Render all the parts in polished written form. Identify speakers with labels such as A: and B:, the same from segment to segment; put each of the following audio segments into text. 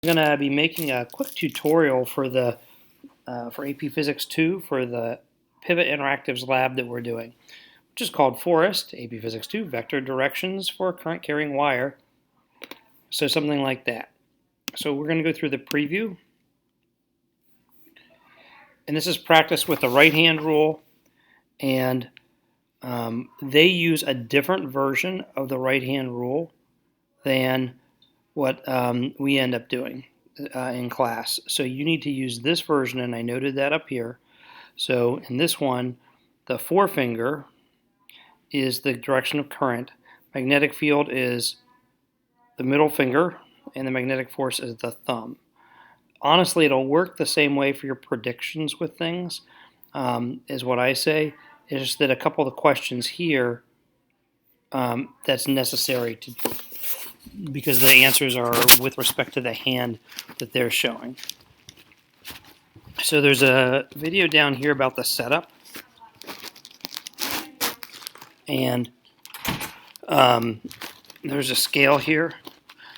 A: I'm going to be making a quick tutorial for the for AP Physics 2 for the Pivot Interactives lab that we're doing, which is called Forrest, AP Physics 2, Vector Directions for Current Carrying Wire. So something like that. So we're going to go through the preview. And this is practice with the right-hand rule. And they use a different version of the right-hand rule than what we end up doing in class. So you need to use this version, and I noted that up here. So in this one, the forefinger is the direction of current. Magnetic field is the middle finger, and the magnetic force is the thumb. Honestly, it'll work the same way for your predictions with things, is what I say. It's just that a couple of the questions here that's necessary to, because the answers are with respect to the hand that they're showing. So there's a video down here about the setup, and there's a scale here.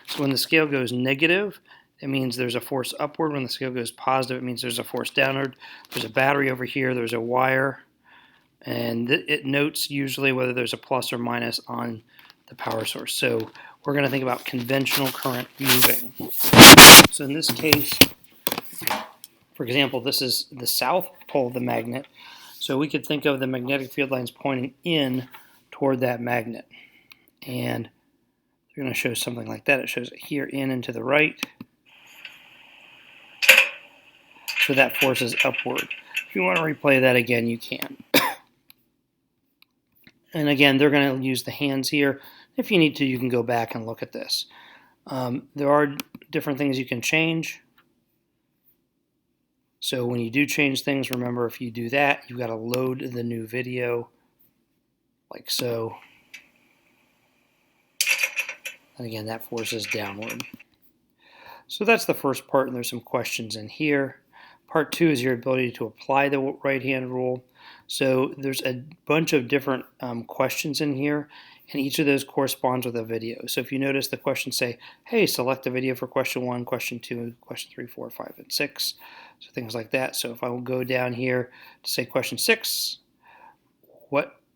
A: So when the scale goes negative, it means there's a force upward. When the scale goes positive, it means there's a force downward. There's a battery over here. There's a wire. And it notes usually whether there's a plus or minus on the power source. So we're going to think about conventional current moving. So in this case, for example, this is the south pole of the magnet. So we could think of the magnetic field lines pointing in toward that magnet. And they're going to show something like that. It shows it here in and to the right. So that force is upward. If you want to replay that again, you can. And again, they're going to use the hands here. If you need to, you can go back and look at this. There are different things you can change. So when you do change things, remember if you do that, you've got to load the new video like so. And again, that force is downward. So that's the first part, and there's some questions in here. Part 2 is your ability to apply the right-hand rule. So there's a bunch of different questions in here, and each of those corresponds with a video. So if you notice, the questions say, hey, select the video for question 1, question 2, question 3, 4, 5, and 6. So things like that. So if I will go down here to say question 6,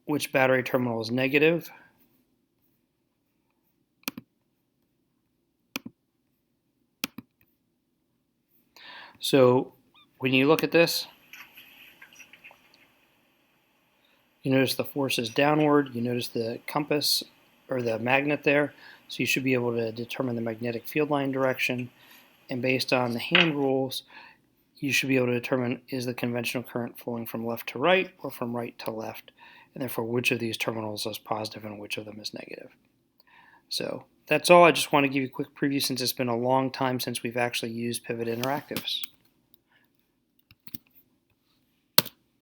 A: which battery terminal is negative? So when you look at this, you notice the force is downward. You notice the compass or the magnet there. So you should be able to determine the magnetic field line direction. And based on the hand rules, you should be able to determine is the conventional current flowing from left to right or from right to left. And therefore, which of these terminals is positive and which of them is negative. So that's all. I just want to give you a quick preview since it's been a long time since we've actually used Pivot Interactives.